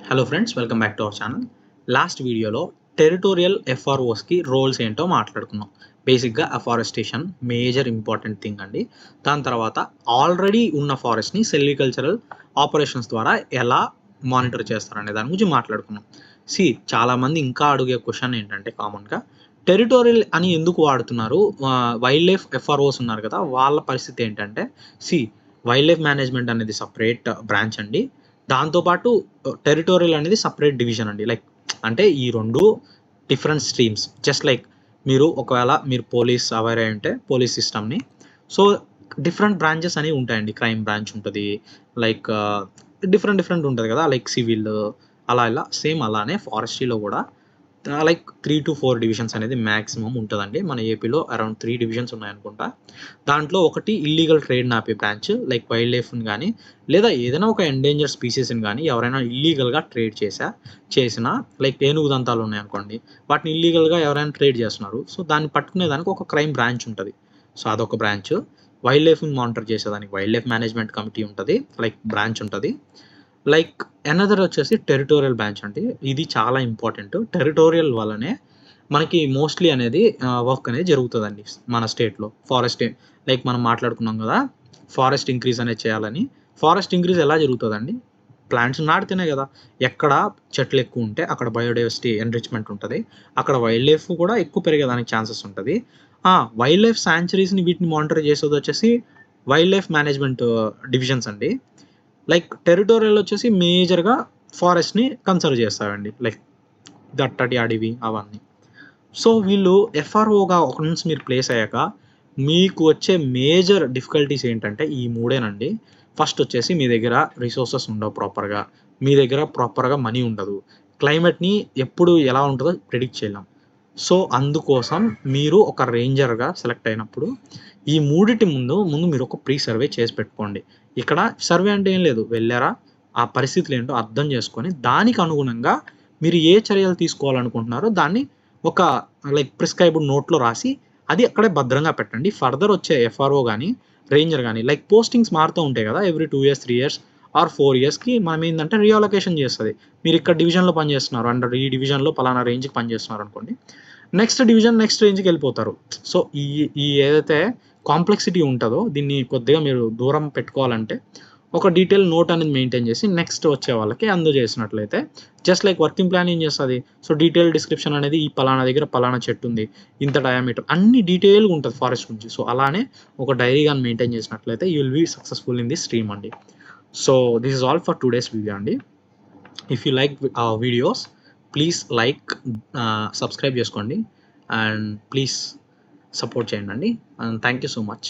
Hello friends, welcome back to our channel. Last వీడియోలో territorial ఎఫ్ఆర్ఓస్కి roles ఏంటో మాట్లాడుకున్నాం. బేసిక్గా అఫారెస్టేషన్ మేజర్ ఇంపార్టెంట్ థింగ్ అండి. దాని తర్వాత ఆల్రెడీ ఉన్న ఫారెస్ట్ని సెల్వికల్చరల్ ఆపరేషన్స్ ద్వారా ఎలా మానిటర్ చేస్తారనే దాని గురించి మాట్లాడుకున్నాం. చాలామంది ఇంకా అడిగే క్వశ్చన్ ఏంటంటే కామన్గా టెరిటోరియల్ అని ఎందుకు వాడుతున్నారు, వైల్డ్ లైఫ్ ఎఫ్ఆర్ఓస్ ఉన్నారు కదా, వాళ్ళ పరిస్థితి ఏంటంటే వైల్డ్ లైఫ్ మేనేజ్మెంట్ అనేది సపరేట్ బ్రాంచ్ అండి. దాంతోపాటు టెరిటోరియల్ అనేది సపరేట్ డివిజన్ అండి. అంటే ఈ రెండు డిఫరెంట్ స్ట్రీమ్స్. జస్ట్ లైక్ ఒకవేళ మీరు పోలీస్ అవేర్ అయి ఉంటే పోలీస్ సిస్టమ్ని, సో డిఫరెంట్ బ్రాంచెస్ అనేవి ఉంటాయండి. క్రైమ్ బ్రాంచ్ ఉంటుంది, డిఫరెంట్ ఉంటుంది కదా, సివిల్ అలా ఇలా. సేమ్ అలానే ఫారెస్ట్రీలో కూడా 3 to 4 డివిజన్స్ అనేది మ్యాక్సిమం ఉంటుందండి. మన ఏపీలో అరౌండ్ 3 డివిజన్స్ ఉన్నాయనుకుంటా. దాంట్లో ఒకటి ఇల్లీగల్ ట్రేడ్ ఆపే బ్రాంచ్, వైల్డ్ లైఫ్ని కానీ లేదా ఏదైనా ఒక ఎండేంజర్ స్పీసీస్ని కానీ ఎవరైనా ఇల్లీగల్గా ట్రేడ్ చేసిన ఏనుగు దంతాలు ఉన్నాయనుకోండి, వాటిని ఇల్లీగల్గా ఎవరైనా ట్రేడ్ చేస్తున్నారు, సో దాన్ని పట్టుకునేదానికి ఒక క్రైమ్ బ్రాంచ్ ఉంటుంది. సో అదొక బ్రాంచ్. వైల్డ్ లైఫ్ని మానిటర్ చేసేదానికి వైల్డ్ లైఫ్ మేనేజ్మెంట్ కమిటీ ఉంటుంది, బ్రాంచ్ ఉంటుంది. అనదర్ వచ్చేసి టెరిటోరియల్ బ్రాంచ్ అండి. ఇది చాలా ఇంపార్టెంట్. టెరిటోరియల్ వల్లనే మనకి మోస్ట్లీ అనేది వర్క్ అనేది జరుగుతుందండి మన స్టేట్లో. ఫారెస్ట్ మనం మాట్లాడుకున్నాం కదా, ఫారెస్ట్ ఇంక్రీజ్ అనేది చేయాలని. ఫారెస్ట్ ఇంక్రీజ్ ఎలా జరుగుతుందండి? ప్లాంట్స్ నాటితేనే కదా. ఎక్కడ చెట్లు ఎక్కువ ఉంటే అక్కడ బయోడైవర్సిటీ ఎన్రిచ్మెంట్ ఉంటుంది, అక్కడ వైల్డ్ లైఫ్ కూడా ఎక్కువ పెరిగేదానికి ఛాన్సెస్ ఉంటుంది. వైల్డ్ లైఫ్ శాంచురీస్ని వీటిని మానిటర్ చేసేది వచ్చేసి వైల్డ్ లైఫ్ మేనేజ్మెంట్ డివిజన్స్ అండి. టెరిటోరియల్ వచ్చేసి మేజర్గా ఫారెస్ట్ని కన్సర్వ్ చేస్తారండి, దట్టడి అడవి అవన్నీ. సో వీళ్ళు ఎఫ్ఆర్ఓగా ఒకన్స్ మీరు ప్లేస్ అయ్యాక మీకు వచ్చే మేజర్ డిఫికల్టీస్ ఏంటంటే ఈ మూడేనండి. ఫస్ట్ వచ్చేసి మీ దగ్గర రిసోర్సెస్ ఉండవు ప్రాపర్గా, మీ దగ్గర ప్రాపర్గా మనీ ఉండదు, క్లైమేట్ని ఎప్పుడు ఎలా ఉంటుందో ప్రిడిక్ట్ చేయలేం. సో అందుకోసం మీరు ఒక రేంజర్గా సెలెక్ట్ అయినప్పుడు ఈ మూడిటి ముందు మీరు ఒక ప్రీ సర్వే చేసి పెట్టుకోండి. ఇక్కడ సర్వే అంటే ఏం లేదు, వెళ్ళారా, ఆ పరిస్థితులు ఏంటో అర్థం చేసుకొని దానికి అనుగుణంగా మీరు ఏ చర్యలు తీసుకోవాలనుకుంటున్నారో దాన్ని ఒక ప్రిస్క్రైబ్డ్ నోట్లో రాసి అది అక్కడే భద్రంగా పెట్టండి. ఫర్దర్ వచ్చే ఎఫ్ఆర్ఓ కానీ రేంజర్ కానీ పోస్టింగ్స్ మారుతూ ఉంటాయి కదా, ఎవ్రీ 2 years 3 years ఆర్ 4 yearsకి మనం ఏంటంటే రీఅలొకేషన్ చేస్తుంది. మీరు ఇక్కడ డివిజన్లో పనిచేస్తున్నారు, అండర్ ఈ డివిజన్లో పలానా రేంజ్కి పనిచేస్తున్నారు అనుకోండి, నెక్స్ట్ డివిజన్ నెక్స్ట్ రేంజ్కి వెళ్ళిపోతారు. సో ఈ ఏదైతే కాంప్లెక్సిటీ ఉంటుందో దీన్ని కొద్దిగా మీరు దూరం పెట్టుకోవాలంటే ఒక డీటెయిల్ నోట్ అనేది మెయింటైన్ చేసి నెక్స్ట్ వచ్చే వాళ్ళకి అందజేసినట్లయితే, జస్ట్ వర్కింగ్ ప్లాన్ ఏం చేస్తుంది, సో డీటెయిల్ డిస్క్రిప్షన్ అనేది ఈ పలానా దగ్గర పలానా చెట్టు ఉంది, ఇంత డయామీటర్, అన్ని డీటెయిల్గా ఉంటుంది ఫారెస్ట్ గురించి. సో అలానే ఒక డైరీ కానీ మెయింటైన్ చేసినట్లయితే you will be successful in the stream అండి. So this is all for today's video అండి. If you like videos please subscribe చేసుకోండి అండ్ ప్లీజ్ సపోర్ట్ చేయండి అండి. And thank you so much.